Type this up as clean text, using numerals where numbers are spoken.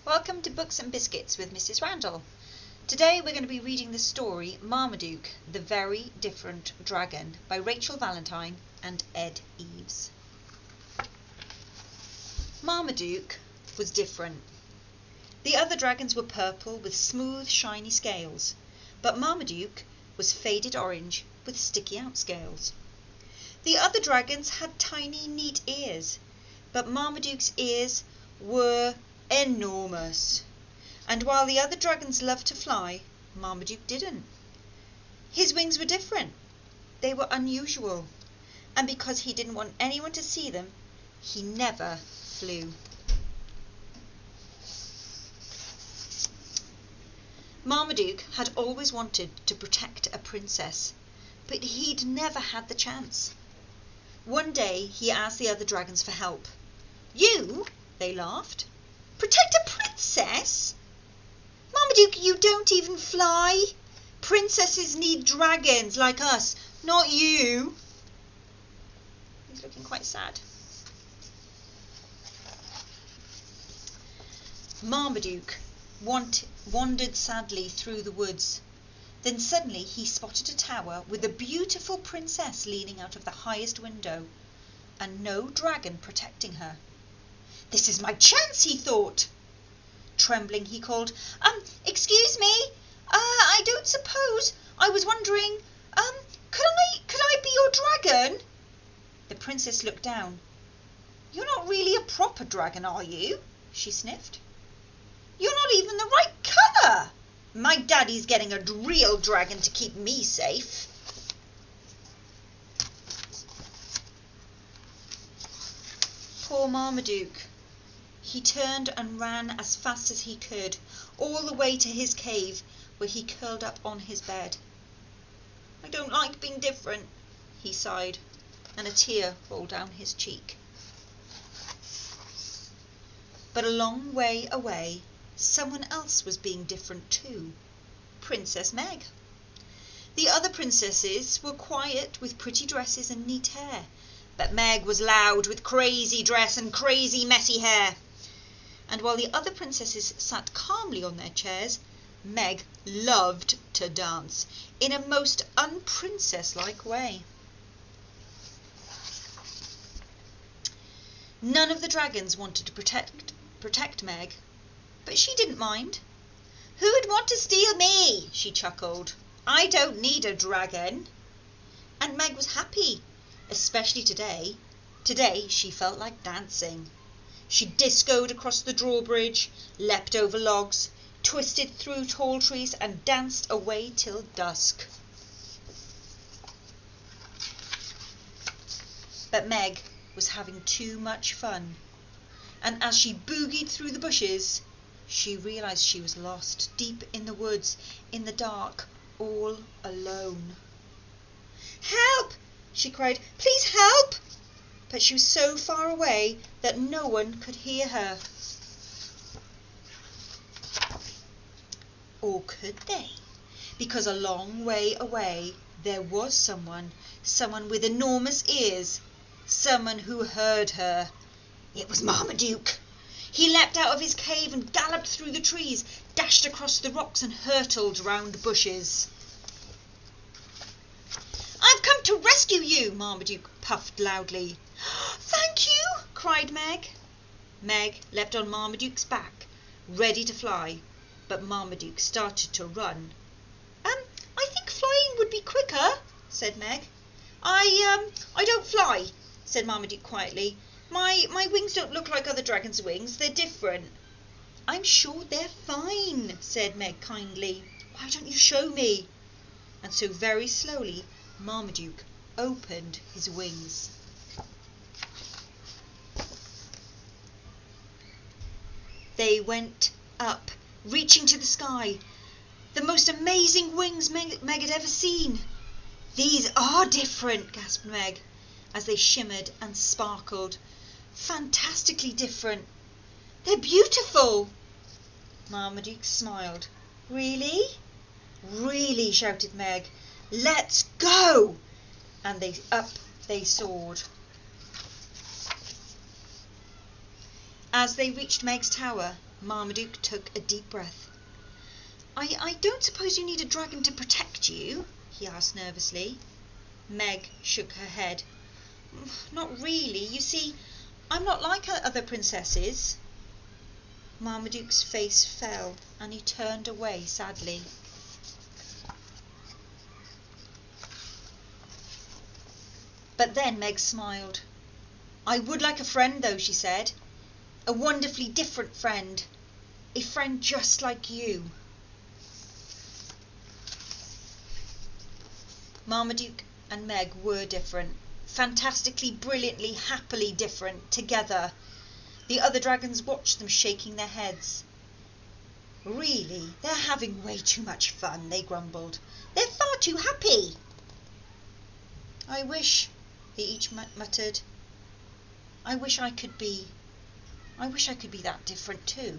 Welcome to Books and Biscuits with Mrs Randall. Today we're going to be reading the story Marmaduke, the Very Different Dragon by Rachel Valentine and Ed Eves. Marmaduke was different. The other dragons were purple with smooth shiny scales, but Marmaduke was faded orange with sticky out scales. The other dragons had tiny neat ears, but Marmaduke's ears were enormous. And while the other dragons loved to fly, Marmaduke didn't. His wings were different. They were unusual. And because he didn't want anyone to see them, he never flew. Marmaduke had always wanted to protect a princess, but he'd never had the chance. One day he asked the other dragons for help. "You?" they laughed. "Protect a princess? Marmaduke, you don't even fly. Princesses need dragons like us, not you." He's looking quite sad. Marmaduke wandered sadly through the woods. Then suddenly he spotted a tower with a beautiful princess leaning out of the highest window, and no dragon protecting her. "This is my chance," he thought. Trembling, he called, "Excuse me, I don't suppose, I was wondering, could I be your dragon?" The princess looked down. "You're not really a proper dragon, are you?" she sniffed. "You're not even the right colour. My daddy's getting a real dragon to keep me safe." Poor Marmaduke. He turned and ran as fast as he could, all the way to his cave, where he curled up on his bed. "I don't like being different," he sighed, and a tear rolled down his cheek. But a long way away, someone else was being different too. Princess Meg. The other princesses were quiet with pretty dresses and neat hair, but Meg was loud with crazy dress and crazy messy hair. And while the other princesses sat calmly on their chairs, Meg loved to dance in a most unprincess-like way. None of the dragons wanted to protect Meg, but she didn't mind. "Who'd want to steal me?" she chuckled. "I don't need a dragon." And Meg was happy, especially today. Today she felt like dancing. She discoed across the drawbridge, leapt over logs, twisted through tall trees, and danced away till dusk. But Meg was having too much fun, and as she boogied through the bushes, she realised she was lost deep in the woods, in the dark, all alone. "Help!" she cried. "Please help!" But she was so far away that no one could hear her. Or could they? Because a long way away there was someone with enormous ears, someone who heard her. It was Marmaduke. He leapt out of his cave and galloped through the trees, dashed across the rocks and hurtled round the bushes. "I've come to rescue you," Marmaduke puffed loudly. "Thank you," cried Meg. Meg leapt on Marmaduke's back, ready to fly, but Marmaduke started to run. I think flying would be quicker," said Meg. I don't fly," said Marmaduke quietly. My wings don't look like other dragons' wings. They're different." "I'm sure they're fine," said Meg kindly. "Why don't you show me?" And so very slowly Marmaduke opened his wings. They went up, reaching to the sky. The most amazing wings Meg had ever seen. "These are different," gasped Meg, as they shimmered and sparkled. "Fantastically different. They're beautiful." Marmaduke smiled. "Really?" "Really," shouted Meg. "Let's go!" And up they soared. As they reached Meg's tower, Marmaduke took a deep breath. I don't suppose you need a dragon to protect you? He asked nervously. Meg shook her head. Not really. You see, I'm not like other princesses. Marmaduke's face fell and he turned away sadly. But then Meg smiled. I would like a friend though, she said. A wonderfully different friend. A friend just like you. Marmaduke and Meg were different. Fantastically, brilliantly, happily different, together. The other dragons watched them shaking their heads. Really, they're having way too much fun, they grumbled. They're far too happy. I wish, they each muttered. I wish I could be that different too.